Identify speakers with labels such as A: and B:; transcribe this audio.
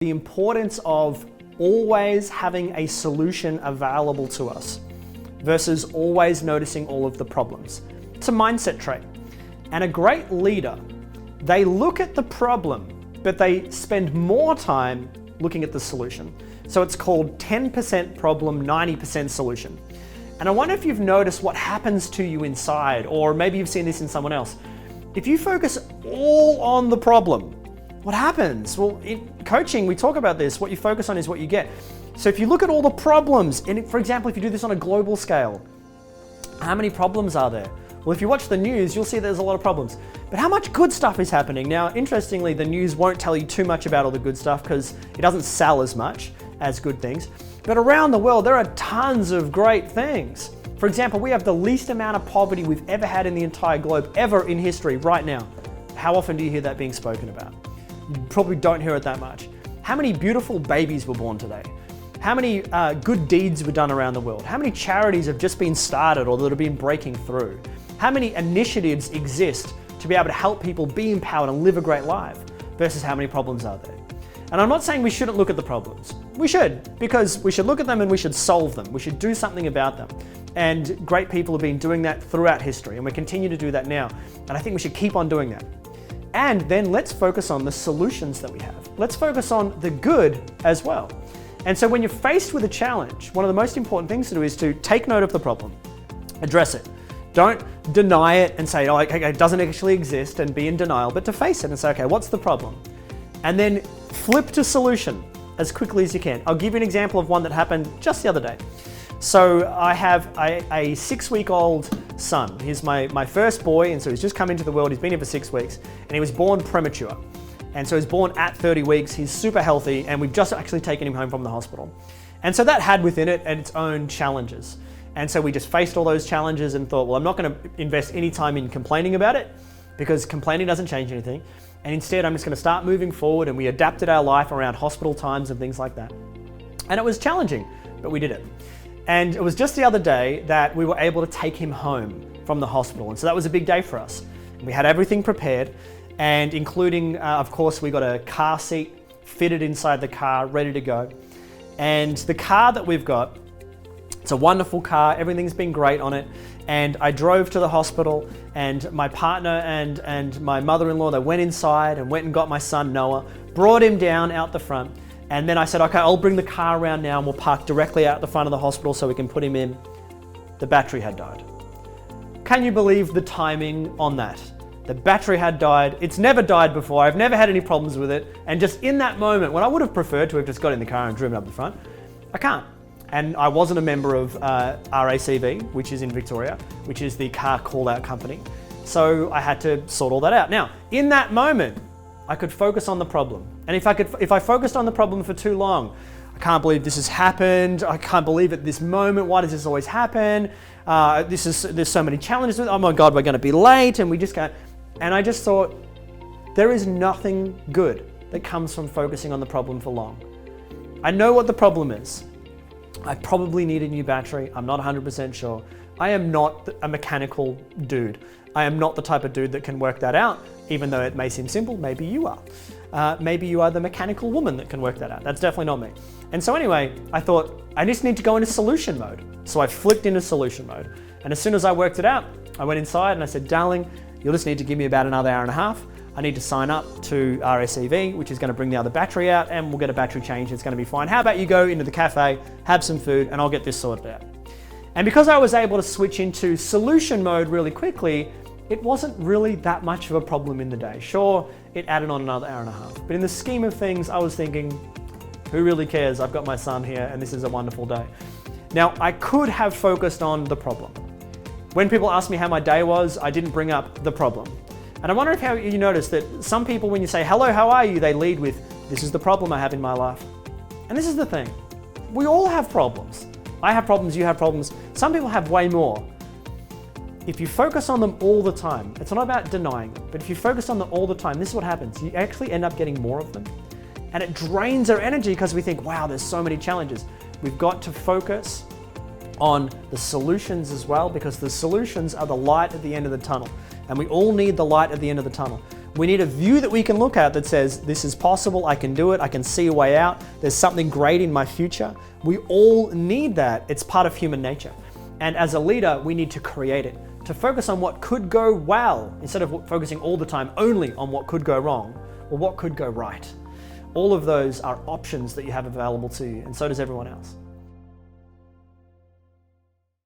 A: The importance of always having a solution available to us versus always noticing all of the problems. It's a mindset trait. And a great leader, they look at the problem, but they spend more time looking at the solution. So it's called 10% problem, 90% solution. And I wonder if you've noticed what happens to you inside, or maybe you've seen this in someone else. If you focus all on the problem, what happens? Well, in coaching, we talk about this. What you focus on is what you get. So if you look at all the problems, and for example, if you do this on a global scale, how many problems are there? Well, if you watch the news, you'll see there's a lot of problems. But how much good stuff is happening? Now, interestingly, the news won't tell you too much about all the good stuff because it doesn't sell as much as good things. But around the world, there are tons of great things. For example, we have the least amount of poverty we've ever had in the entire globe, ever in history, right now. How often do you hear that being spoken about? You probably don't hear it that much. How many beautiful babies were born today? How many good deeds were done around the world? How many charities have just been started or that have been breaking through? How many initiatives exist to be able to help people be empowered and live a great life versus how many problems are there? And I'm not saying we shouldn't look at the problems. We should, because we should look at them and we should solve them. We should do something about them. And great people have been doing that throughout history, and we continue to do that now. And I think we should keep on doing that. And then let's focus on the solutions that we have. Let's focus on the good as well. And so when you're faced with a challenge, one of the most important things to do is to take note of the problem, address it. Don't deny it and say, oh, okay, it doesn't actually exist and be in denial, but to face it and say, okay, what's the problem? And then flip to solution as quickly as you can. I'll give you an example of one that happened just the other day. So I have a 6-week-old son. He's my first boy, and so he's just come into the world. He's been here for 6 weeks, and he was born premature. And so he's born at 30 weeks. He's super healthy, and we've just actually taken him home from the hospital. And so that had within it its own challenges. And so we just faced all those challenges and thought, well, I'm not going to invest any time in complaining about it because complaining doesn't change anything. And instead, I'm just going to start moving forward, and we adapted our life around hospital times and things like that. And it was challenging, but we did it. And it was just the other day that we were able to take him home from the hospital. And so that was a big day for us. We had everything prepared, and including, of course, we got a car seat fitted inside the car, ready to go. And the car that we've got, it's a wonderful car. Everything's been great on it. And I drove to the hospital, and my partner and my mother-in-law, they went inside and went and got my son, Noah, brought him down out the front. And then I said, okay, I'll bring the car around now and we'll park directly out the front of the hospital so we can put him in. The battery had died. Can you believe the timing on that? The battery had died. It's never died before. I've never had any problems with it. And just in that moment, when I would have preferred to have just got in the car and driven up the front, I can't. And I wasn't a member of RACV, which is in Victoria, which is the car call-out company. So I had to sort all that out. Now, in that moment, I could focus on the problem. And if I focused on the problem for too long, I can't believe this has happened. I can't believe at this moment, why does this always happen? There's so many challenges. Oh my God, we're going to be late, and we just can't. And I just thought, there is nothing good that comes from focusing on the problem for long. I know what the problem is. I probably need a new battery. I'm not 100% sure. I am not a mechanical dude. I am not the type of dude that can work that out, even though it may seem simple. Maybe you are. Maybe you are the mechanical woman that can work that out. That's definitely not me. And so anyway, I thought, I just need to go into solution mode. So I flipped into solution mode. And as soon as I worked it out, I went inside and I said, darling, you'll just need to give me about another hour and a half. I need to sign up to RSEV, which is going to bring the other battery out, and we'll get a battery change. It's going to be fine. How about you go into the cafe, have some food, and I'll get this sorted out. And because I was able to switch into solution mode really quickly, it wasn't really that much of a problem in the day. Sure, it added on another hour and a half. But in the scheme of things, I was thinking, who really cares? I've got my son here, and this is a wonderful day. Now, I could have focused on the problem. When people ask me how my day was, I didn't bring up the problem. And I wonder if you notice that some people, when you say, hello, how are you? They lead with, this is the problem I have in my life. And this is the thing. We all have problems. I have problems, you have problems. Some people have way more. If you focus on them all the time, it's not about denying them, but if you focus on them all the time, this is what happens. You actually end up getting more of them. And it drains our energy because we think, wow, there's so many challenges. We've got to focus on the solutions as well, because the solutions are the light at the end of the tunnel. And we all need the light at the end of the tunnel. We need a view that we can look at that says, this is possible, I can do it, I can see a way out, there's something great in my future. We all need that. It's part of human nature. And as a leader, we need to create it, to focus on what could go well, instead of focusing all the time only on what could go wrong or what could go right. All of those are options that you have available to you, and so does everyone else.